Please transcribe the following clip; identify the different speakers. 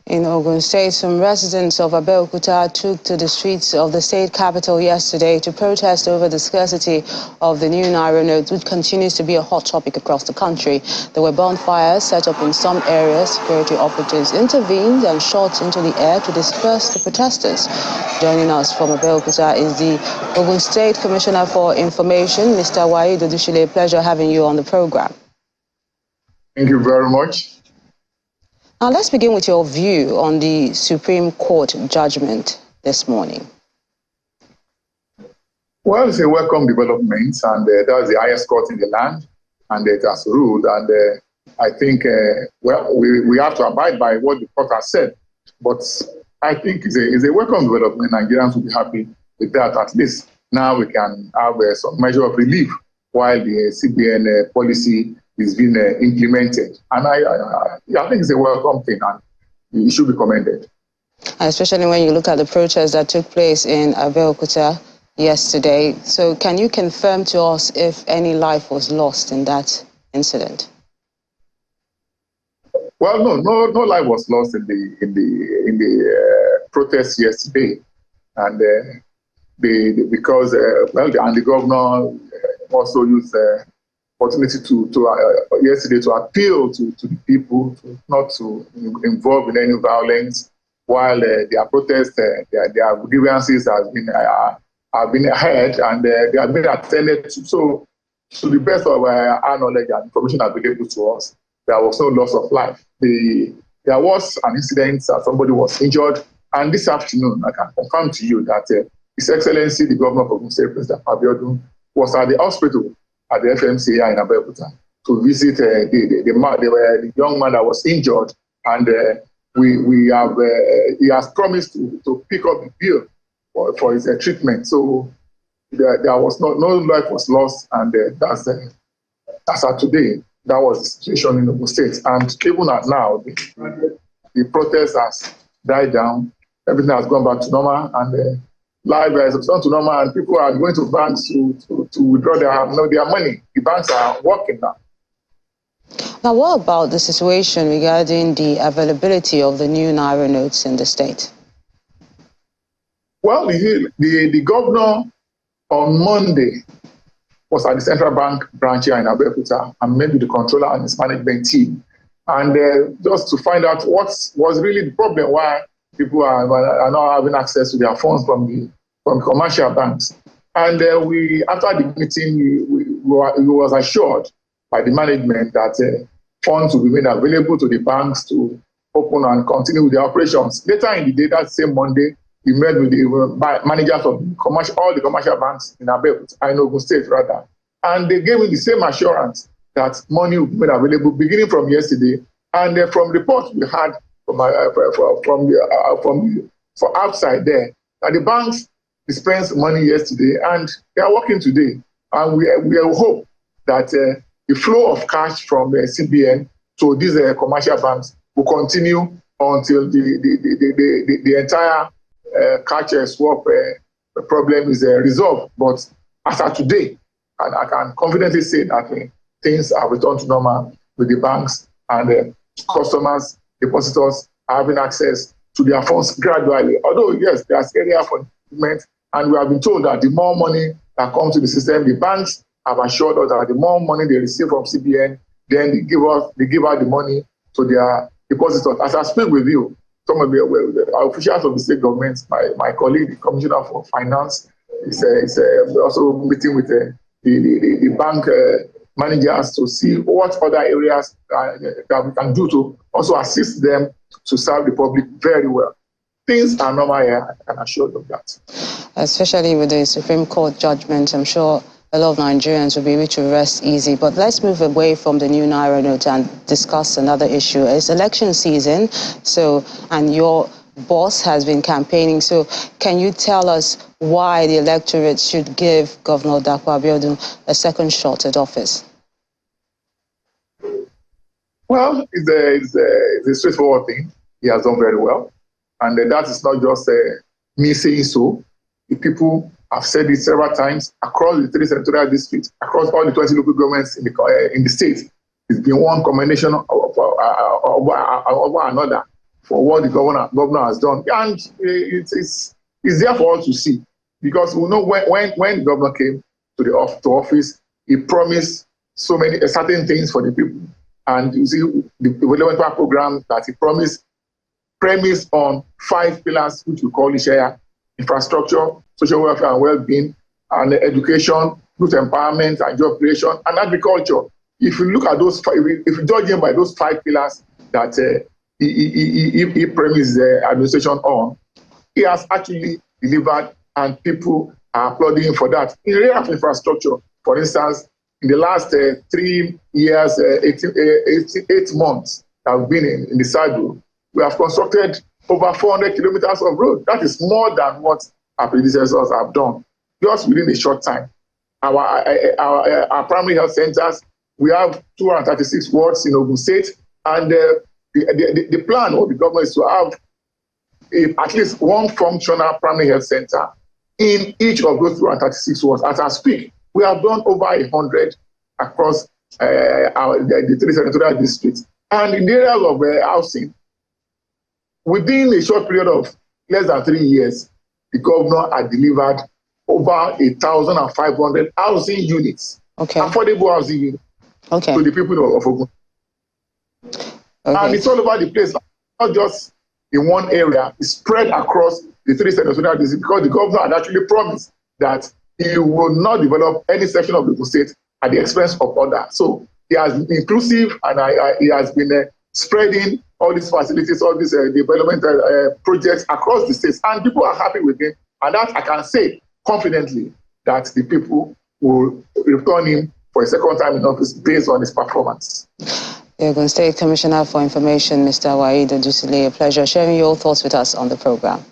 Speaker 1: In Ogun State, some residents of Abeokuta took to the streets of the state capital yesterday to protest over the scarcity of the new Naira notes, which continues to be a hot topic across the country. There were bonfires set up in some areas. Security operatives intervened and shot into the air to disperse the protesters. Joining us from Abeokuta is the Ogun State Commissioner for Information, Mr. Waheed Odushile. Pleasure having you on the program.
Speaker 2: Thank you very much.
Speaker 1: Now, let's begin with your view on the Supreme Court judgment this morning.
Speaker 2: Well, it's a welcome development, and that's the highest court in the land, and it has ruled. And I think, well, we have to abide by what the court has said. But I think it's a welcome development. Nigerians will be happy with that. At least now we can have some measure of relief while the CBN policy is being implemented. And I think it's a welcome thing, and it should be commended.
Speaker 1: Especially when you look at the protests that took place in Abeokuta yesterday. So can you confirm to us if any life was lost in that incident?
Speaker 2: Well, no life was lost in the protest yesterday, and because the governor also used opportunity yesterday to appeal to the people not to involve in any violence while their protests, their grievances have been heard and they have been attended to. So, to the best of our knowledge and information available to us, there was no loss of life. There was an incident that somebody was injured, and this afternoon I can confirm to you that His Excellency the Governor of Ogun State, President Abeokuta, was at the hospital at the FMCI in Abeokuta to visit the young man that was injured, and he has promised to pick up the bill for his treatment. So there was no life was lost, and that's at today. That was the situation in Ogun State, and even at now, the protest has died down. Everything has gone back to normal, and life has returned to normal, and people are going to banks to withdraw their money. The banks are working now.
Speaker 1: Now, what about the situation regarding the availability of the new Naira notes in the state?
Speaker 2: Well, the governor on Monday was at the Central Bank branch here in Abeokuta and met with the controller and his management team, and just to find out what was really the problem, why people are not having access to their funds from commercial banks. And after the meeting, we was assured by the management that funds will be made available to the banks to open and continue with their operations. Later in the day, that same Monday, we met with the managers of all the commercial banks in Abeokuta, in Ogun State rather, and they gave me the same assurance that money will be made available beginning from yesterday. And from reports we had from outside there, that the banks dispensed money yesterday and they are working today. And we hope that the flow of cash from CBN to these commercial banks will continue until the entire cash swap problem is resolved. But as of today, and I can confidently say that things have returned to normal with the banks, and customers, depositors are having access to their funds gradually. Although, yes, there's area for improvement, and we have been told that the more money that comes to the system, the banks have assured us that the more money they receive from CBN, then they give out the money to their depositors. As I speak with you, some of the officials of the state government, my colleague, the Commissioner for Finance, is also meeting with the bank managers to see what other areas that we can do to also assist them to serve the public very well. Things are normal here, I can assure you of that.
Speaker 1: Especially with the Supreme Court judgment, I'm sure a lot of Nigerians will be able to rest easy. But let's move away from the new Naira note and discuss another issue. It's election season, and your boss has been campaigning. So can you tell us why the electorate should give Governor Dapo Abiodun a second shot at office?
Speaker 2: Well, it's a straightforward thing. He has done very well. And that is not just me saying so. The people have said it several times across the 3 senatorial districts, across all the 20 local governments in the state. It's been one combination over another for what the governor has done. And it's there for all to see, because we know when the governor came to office, he promised so many certain things for the people. And you see, the development program that he promised premised on 5 pillars, which we call share: infrastructure, social welfare and well-being, and education, youth empowerment and job creation, and agriculture. If you look at those 5, if you judge him by those 5 pillars that he premised the administration on, he has actually delivered, and people are applauding him for that. In the area of infrastructure, for instance, in the last 3 years, 8 months that we've been in the saddle, we have constructed over 400 kilometers of road. That is more than what our predecessors have done, just within a short time. Our primary health centers, we have 236 wards in Ogun State, and the plan of the government is to have at least one functional primary health center in each of those 236 wards. As I speak, we have done over 100 across the 3 senatorial districts. And in the area of housing, within a short period of less than 3 years, the governor had delivered over 1,500 housing units, affordable housing units, to the people of Ogun. And it's all over the place, not just in one area. It's spread across the 3 senatorial districts, because the governor had actually promised that he will not develop any section of the state at the expense of others. So he has been inclusive, and he has been spreading all these facilities, all these development projects across the states, and people are happy with him. And that I can say confidently that the people will return him for a second time in office based on his performance.
Speaker 1: The Ogun State Commissioner for Information, Mr. Waheed Odusile, a pleasure sharing your thoughts with us on the program.